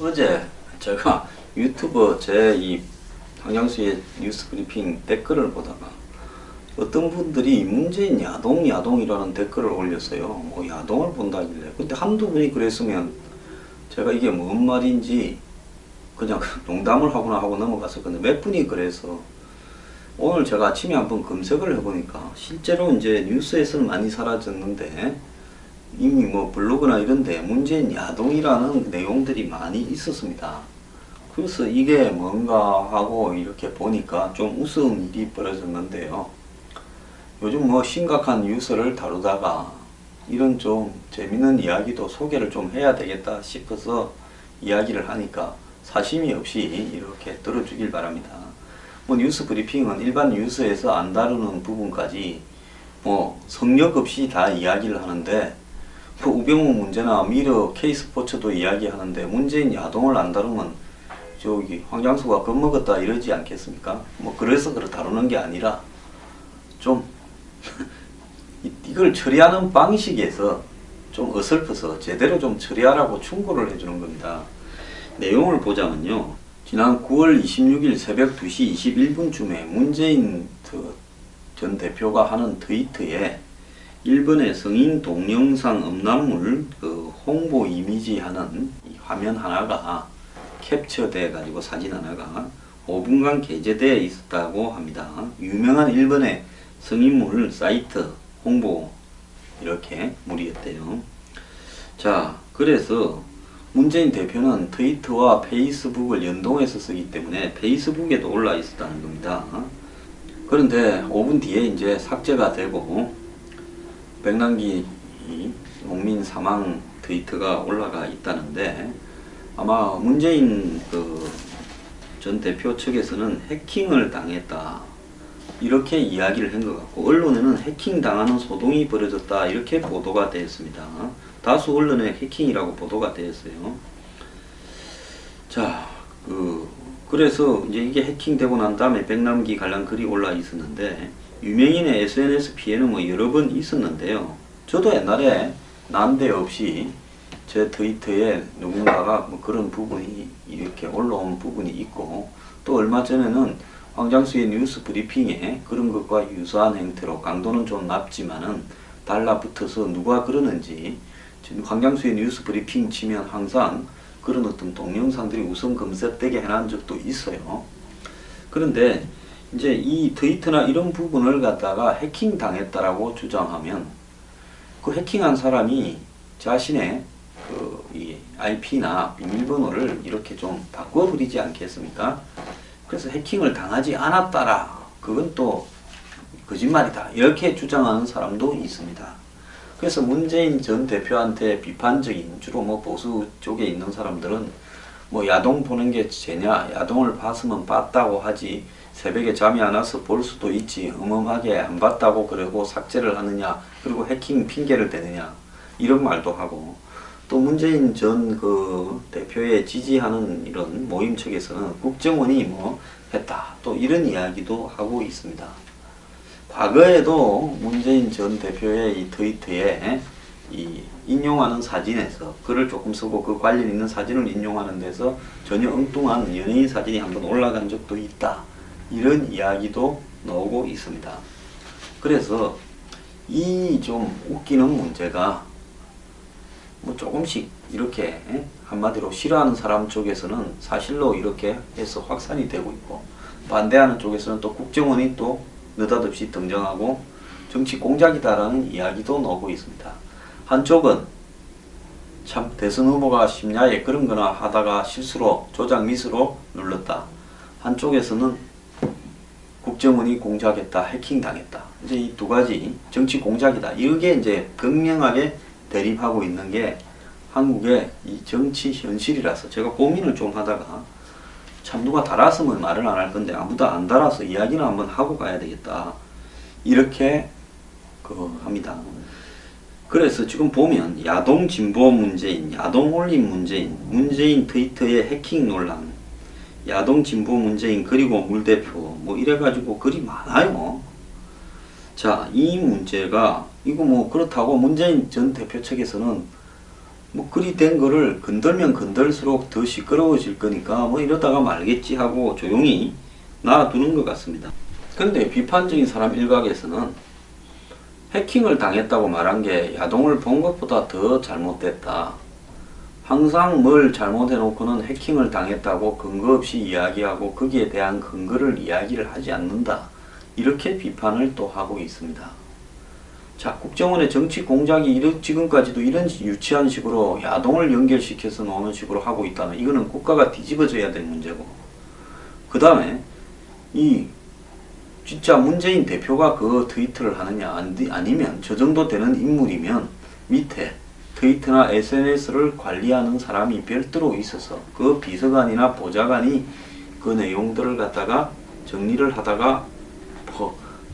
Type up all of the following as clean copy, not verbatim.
어제 제가 유튜버 제 이 황장수의 뉴스 브리핑 댓글을 보다가 어떤 분들이 문재인 야동이라는 댓글을 올렸어요. 뭐 야동을 본다길래. 근데 한두 분이 그랬으면 제가 이게 뭔 말인지 그냥 농담을 하구나 하고 넘어갔었거든요. 몇 분이 그래서 오늘 제가 아침에 한번 검색을 해보니까 실제로 이제 뉴스에서는 많이 사라졌는데 이미 뭐 블로그나 이런데 문재인 야동이라는 내용들이 많이 있었습니다. 그래서 이게 뭔가 하고 이렇게 보니까 좀 우스운 일이 벌어졌는데요. 요즘 뭐 심각한 뉴스를 다루다가 이런 좀 재밌는 이야기도 소개를 좀 해야 되겠다 싶어서 이야기를 하니까 사심이 없이 이렇게 들어주길 바랍니다. 뭐 뉴스 브리핑은 일반 뉴스에서 안 다루는 부분까지 뭐 성역 없이 다 이야기를 하는데 뭐 우병우 문제나 미러 K스포츠도 이야기하는데 문재인 야동을 안 다루면 저기 황장수가 겁먹었다 이러지 않겠습니까? 뭐 그래서 그걸 다루는 게 아니라 좀 이걸 처리하는 방식에서 좀 어설퍼서 제대로 좀 처리하라고 충고를 해주는 겁니다. 내용을 보자면요. 지난 9월 26일 새벽 2시 21분쯤에 문재인 전 대표가 하는 트위터에 일본의 성인 동영상 음란물 홍보 이미지 하는 이 화면 하나가 캡처돼 가지고 사진 하나가 5분간 게재되어 있었다고 합니다. 유명한 일본의 성인물 사이트 홍보 이렇게 물이었대요. 자, 그래서 문재인 대표는 트위터와 페이스북을 연동해서 쓰기 때문에 페이스북에도 올라 있었다는 겁니다. 그런데 5분 뒤에 이제 삭제가 되고 백남기 농민 사망 트위터가 올라가 있다는데 아마 문재인 전 대표 측에서는 해킹을 당했다 이렇게 이야기를 한 것 같고 언론에는 해킹 당하는 소동이 벌어졌다 이렇게 보도가 되었습니다. 다수 언론에 해킹이라고 보도가 되었어요. 자, 그래서 이제 이게 해킹되고 난 다음에 백남기 관련 글이 올라 있었는데 유명인의 SNS 피해는 뭐 여러 번 있었는데요. 저도 옛날에 난데없이 제 트위터에 누군가가 뭐 그런 부분이 이렇게 올라온 부분이 있고 또 얼마 전에는 황장수의 뉴스 브리핑에 그런 것과 유사한 형태로 강도는 좀 낮지만은 달라붙어서 누가 그러는지 황장수의 뉴스 브리핑 치면 항상 그런 어떤 동영상들이 우선 검색되게 해놓은 적도 있어요. 그런데 이제 이 트위터나 이런 부분을 갖다가 해킹 당했다라고 주장하면 그 해킹한 사람이 자신의 이 IP나 비밀번호를 이렇게 좀 바꿔버리지 않겠습니까? 그래서 해킹을 당하지 않았다라 그건 또 거짓말이다 이렇게 주장하는 사람도 있습니다. 그래서 문재인 전 대표한테 비판적인 주로 뭐 보수 쪽에 있는 사람들은 뭐 야동 보는 게 죄냐 야동을 봤으면 봤다고 하지 새벽에 잠이 안 와서 볼 수도 있지 어마어마하게 안 봤다고 그러고 삭제를 하느냐 그리고 해킹 핑계를 대느냐 이런 말도 하고 또 문재인 전 대표의 지지하는 이런 모임 측에서는 국정원이 뭐 했다 또 이런 이야기도 하고 있습니다. 과거에도 문재인 전 대표의 이 트위터에 이 인용하는 사진에서 글을 조금 쓰고 그 관련 있는 사진을 인용하는 데서 전혀 엉뚱한 연예인 사진이 한번 올라간 적도 있다 이런 이야기도 나오고 있습니다. 그래서 이 좀 웃기는 문제가 뭐 조금씩 이렇게 한마디로 싫어하는 사람 쪽에서는 사실로 이렇게 해서 확산이 되고 있고 반대하는 쪽에서는 또 국정원이 또 느닷없이 등장하고 정치 공작이다라는 이야기도 나오고 있습니다. 한쪽은 참 대선 후보가 심야에 그런 거나 하다가 실수로 조작 미스로 눌렀다. 한쪽에서는 국정원이 공작했다, 해킹 당했다. 이제 이 두 가지 정치 공작이다. 이게 이제 극명하게 대립하고 있는 게 한국의 이 정치 현실이라서 제가 고민을 좀 하다가 참 누가 달았으면 말을 안 할 건데 아무도 안 달아서 이야기는 한번 하고 가야 되겠다 이렇게 합니다. 그래서 지금 보면 야동 진보 문재인, 야동 올림 문재인, 문재인 트위터의 해킹 논란, 야동 진보 문재인 그리고 물대표 뭐 이래가지고 글이 많아요. 자, 이 문제가 이거 뭐 그렇다고 문재인 전 대표 측에서는 뭐 그리 된 거를 건들면 건들수록 더 시끄러워질 거니까 뭐 이러다가 말겠지 하고 조용히 놔두는 것 같습니다. 근데 비판적인 사람 일각에서는 해킹을 당했다고 말한 게 야동을 본 것보다 더 잘못됐다. 항상 뭘 잘못해놓고는 해킹을 당했다고 근거 없이 이야기하고 거기에 대한 근거를 이야기를 하지 않는다. 이렇게 비판을 또 하고 있습니다. 자, 국정원의 정치 공작이 지금까지도 이런 유치한 식으로 야동을 연결시켜서 노는 식으로 하고 있다는, 이거는 국가가 뒤집어져야 될 문제고, 그 다음에 이 진짜 문재인 대표가 그 트위터를 하느냐 아니면 저 정도 되는 인물이면 밑에 트위터나 SNS를 관리하는 사람이 별도로 있어서 그 비서관이나 보좌관이 그 내용들을 갖다가 정리를 하다가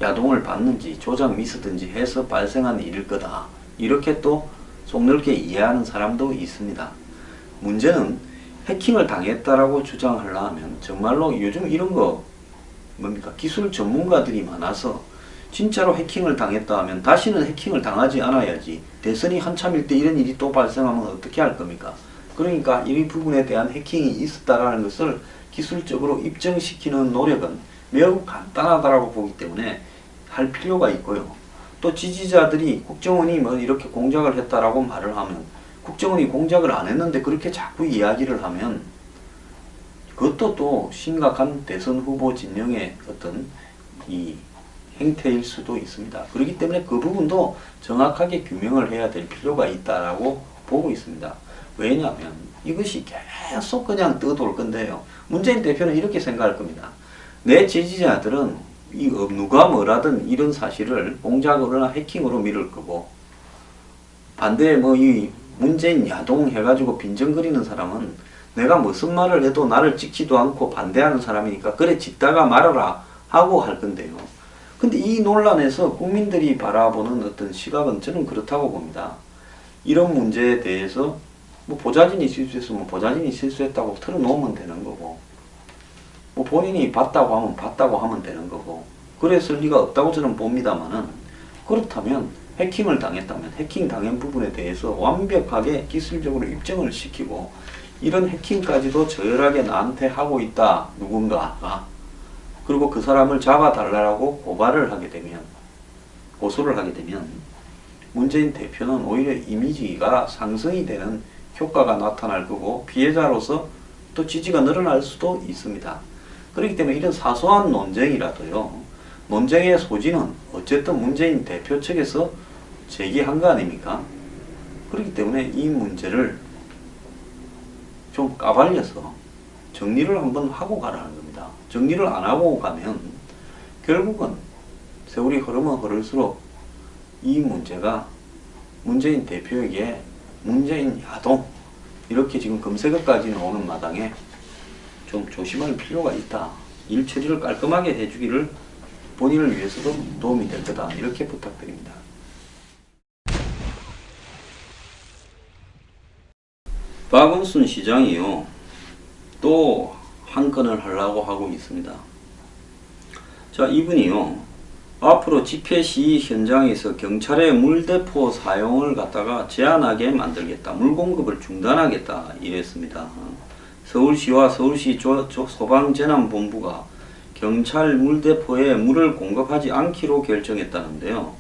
야동을 받는지 조작 미스든지 해서 발생한 일일 거다. 이렇게 또 속넓게 이해하는 사람도 있습니다. 문제는 해킹을 당했다라고 주장하려면 정말로 요즘 이런 거 뭡니까? 기술 전문가들이 많아서 진짜로 해킹을 당했다 하면 다시는 해킹을 당하지 않아야지. 대선이 한참일 때 이런 일이 또 발생하면 어떻게 할 겁니까? 그러니까 이 부분에 대한 해킹이 있었다라는 것을 기술적으로 입증시키는 노력은 매우 간단하다고 보기 때문에 할 필요가 있고요. 또 지지자들이 국정원이 뭐 이렇게 공작을 했다라고 말을 하면, 국정원이 공작을 안 했는데 그렇게 자꾸 이야기를 하면 그것도 또 심각한 대선 후보 진영의 어떤 이 행태일 수도 있습니다. 그렇기 때문에 그 부분도 정확하게 규명을 해야 될 필요가 있다라고 보고 있습니다. 왜냐하면 이것이 계속 그냥 떠돌 건데요. 문재인 대표는 이렇게 생각할 겁니다. 내 지지자들은 누가 뭐라든 이런 사실을 공작으로나 해킹으로 미룰 거고, 반대에 뭐 이 문재인 야동 해가지고 빈정거리는 사람은 내가 무슨 말을 해도 나를 찍지도 않고 반대하는 사람이니까 그래 짓다가 말아라 하고 할 건데요. 근데 이 논란에서 국민들이 바라보는 어떤 시각은 저는 그렇다고 봅니다. 이런 문제에 대해서 뭐 보좌진이 실수했으면 보좌진이 실수했다고 털어놓으면 되는 거고, 뭐 본인이 봤다고 하면 되는 거고, 그랬을 리가 없다고 저는 봅니다만은, 그렇다면 해킹을 당했다면 해킹 당한 부분에 대해서 완벽하게 기술적으로 입증을 시키고, 이런 해킹까지도 저열하게 나한테 하고 있다 누군가가, 그리고 그 사람을 잡아달라고 고소를 하게 되면 문재인 대표는 오히려 이미지가 상승이 되는 효과가 나타날 거고, 피해자로서 또 지지가 늘어날 수도 있습니다. 그렇기 때문에 이런 사소한 논쟁이라도요, 논쟁의 소지는 어쨌든 문재인 대표 측에서 제기한 거 아닙니까? 그렇기 때문에 이 문제를 좀 까발려서 정리를 한번 하고 가라는 겁니다. 정리를 안 하고 가면 결국은 세월이 흐르면 흐를수록 이 문제가 문재인 대표에게 문재인 야동 이렇게 지금 검색어까지 나오는 마당에 좀 조심할 필요가 있다. 일 처리를 깔끔하게 해주기를 본인을 위해서도 도움이 될 거다. 이렇게 부탁드립니다. 박원순 시장이요, 또 한 건을 하려고 하고 있습니다. 자, 이분이요, 앞으로 집회 시위 현장에서 경찰의 물대포 사용을 갖다가 제한하게 만들겠다, 물 공급을 중단하겠다 이랬습니다. 서울시와 서울시 소방재난본부가 경찰 물대포에 물을 공급하지 않기로 결정했다는데요.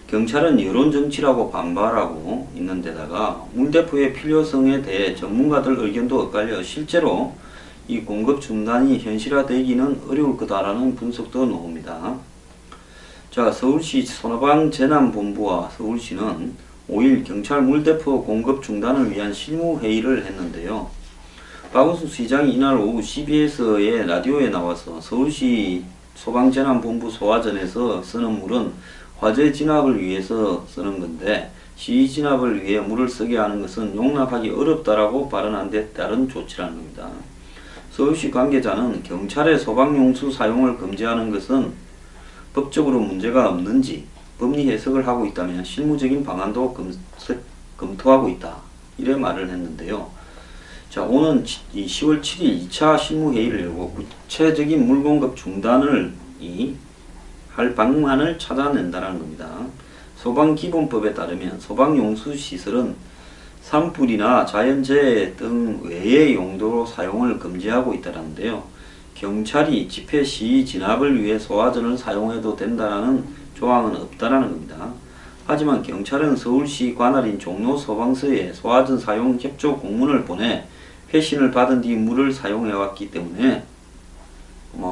경찰은 여론정치라고 반발하고 있는 데다가 물대포의 필요성에 대해 전문가들 의견도 엇갈려 실제로 이 공급 중단이 현실화되기는 어려울 거다라는 분석도 나옵니다. 자, 서울시 소방재난본부와 서울시는 5일 경찰 물대포 공급 중단을 위한 실무회의를 했는데요. 박원순 시장이 이날 오후 CBS의 라디오에 나와서 서울시 소방재난본부 소화전에서 쓰는 물은 화재 진압을 위해서 쓰는 건데 시위 진압을 위해 물을 쓰게 하는 것은 용납하기 어렵다라고 발언한 데 따른 조치라는 겁니다. 서울시 관계자는 경찰의 소방용수 사용을 금지하는 것은 법적으로 문제가 없는지 법리 해석을 하고 있다면 실무적인 방안도 검토하고 있다, 이래 말을 했는데요. 자, 오는 10월 7일 2차 실무회의를 열고 구체적인 물공급 중단을 할 방안을 찾아낸다는 겁니다. 소방기본법에 따르면 소방용수시설은 산불이나 자연재해 등 외의 용도로 사용을 금지하고 있다는데요. 경찰이 집회 시위 진압을 위해 소화전을 사용해도 된다는 조항은 없다라는 겁니다. 하지만 경찰은 서울시 관할인 종로 소방서에 소화전 사용 협조 공문을 보내 회신을 받은 뒤 물을 사용해왔기 때문에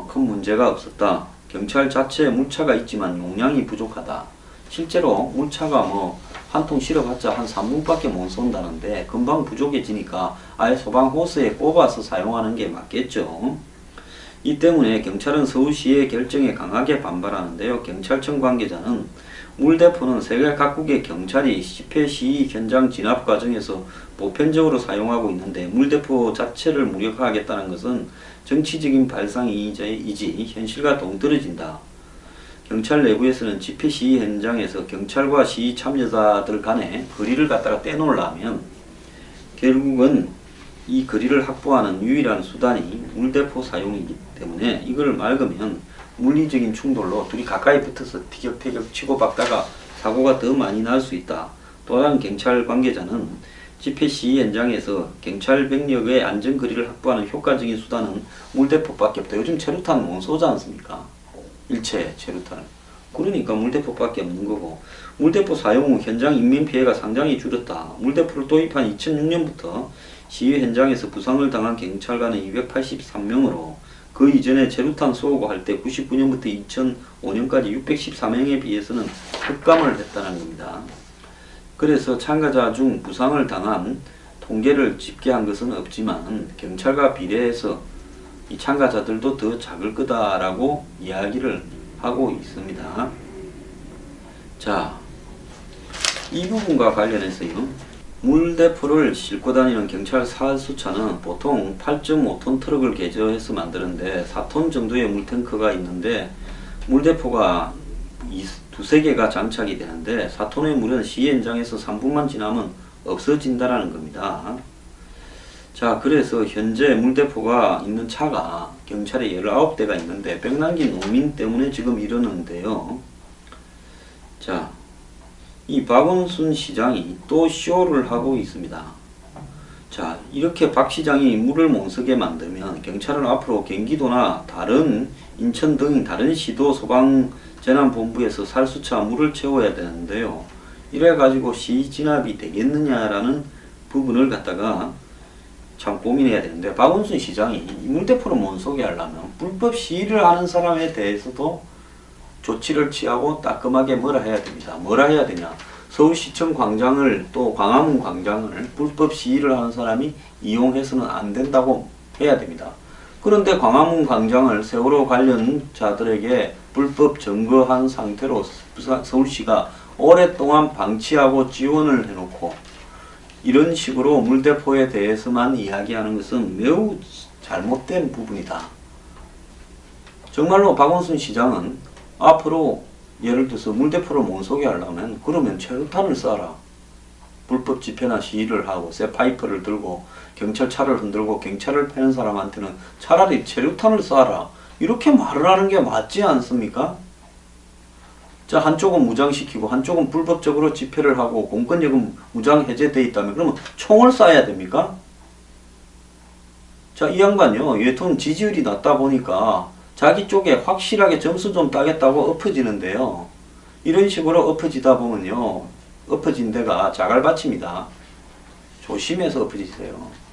큰 문제가 없었다. 경찰 자체에 물차가 있지만 용량이 부족하다. 실제로 물차가 한 통 실어봤자 한 3분밖에 못 쏜다는데 금방 부족해지니까 아예 소방 호스에 꼽아서 사용하는 게 맞겠죠. 이 때문에 경찰은 서울시의 결정에 강하게 반발하는데요. 경찰청 관계자는 물대포는 세계 각국의 경찰이 집회 시위 현장 진압 과정에서 보편적으로 사용하고 있는데 물대포 자체를 무력화하겠다는 것은 정치적인 발상이지 현실과 동떨어진다. 경찰 내부에서는 집회 시위 현장에서 경찰과 시위 참여자들 간에 거리를 갖다가 떼놓으려면 결국은 이 거리를 확보하는 유일한 수단이 물대포 사용이기 때문에 이걸 막으면 물리적인 충돌로 둘이 가까이 붙어서 티격태격 치고받다가 사고가 더 많이 날 수 있다. 또한 경찰 관계자는 집회 시위 현장에서 경찰 병력의 안전거리를 확보하는 효과적인 수단은 물대포밖에 없다. 요즘 체류탄 못 쏘지 않습니까? 일체 체류탄을. 그러니까 물대포밖에 없는 거고, 물대포 사용 후 현장 인명피해가 상당히 줄었다. 물대포를 도입한 2006년부터 시위 현장에서 부상을 당한 경찰관은 283명으로 그 이전에 체류탄 쏘고 할 때 99년부터 2005년까지 614명에 비해서는 흑감을 했다는 겁니다. 그래서 참가자 중 부상을 당한 통계를 집계한 것은 없지만 경찰과 비례해서 이 참가자들도 더 작을 거다라고 이야기를 하고 있습니다. 자, 이 부분과 관련해서요. 물대포를 싣고 다니는 경찰 사수차는 보통 8.5톤 트럭을 개조해서 만드는데 4톤 정도의 물탱크가 있는데 물대포가 두세 개가 장착이 되는데 4톤의 물은 시위 현장에서 3분만 지나면 없어진다라는 겁니다. 자, 그래서 현재 물대포가 있는 차가 경찰에 19대가 있는데 백남기 농민 때문에 지금 이러는데요. 자, 이 박원순 시장이 또 쇼를 하고 있습니다. 자, 이렇게 박 시장이 물을 못 쓰게 만들면 경찰은 앞으로 경기도나 다른 인천 등 다른 시도 소방재난본부에서 살수차 물을 채워야 되는데요. 이래가지고 시위 진압이 되겠느냐라는 부분을 갖다가 참 고민해야 되는데, 박원순 시장이 이 물대포를 못 쏘게 하려면 불법 시위를 하는 사람에 대해서도 조치를 취하고 따끔하게 뭐라 해야 됩니다. 뭐라 해야 되냐. 서울시청 광장을 또 광화문 광장을 불법 시위를 하는 사람이 이용해서는 안 된다고 해야 됩니다. 그런데 광화문 광장을 세월호 관련자들에게 불법 점거한 상태로 서울시가 오랫동안 방치하고 지원을 해놓고 이런 식으로 물대포에 대해서만 이야기하는 것은 매우 잘못된 부분이다. 정말로 박원순 시장은 앞으로 예를 들어서 물대포를 못 쏘게 하려면 그러면 체류탄을 쏴라. 불법 집회나 시위를 하고 새 파이프를 들고 경찰차를 흔들고 경찰을 패는 사람한테는 차라리 체류탄을 쏴라. 이렇게 말을 하는 게 맞지 않습니까? 자, 한쪽은 무장시키고 한쪽은 불법적으로 집회를 하고 공권력은 무장 해제되어 있다면 그러면 총을 쏴야 됩니까? 자, 이 양반요, 여튼 지지율이 낮다 보니까 자기 쪽에 확실하게 점수 좀 따겠다고 엎어지는데요. 이런 식으로 엎어지다 보면요, 엎어진 데가 자갈밭입니다. 조심해서 엎어지세요.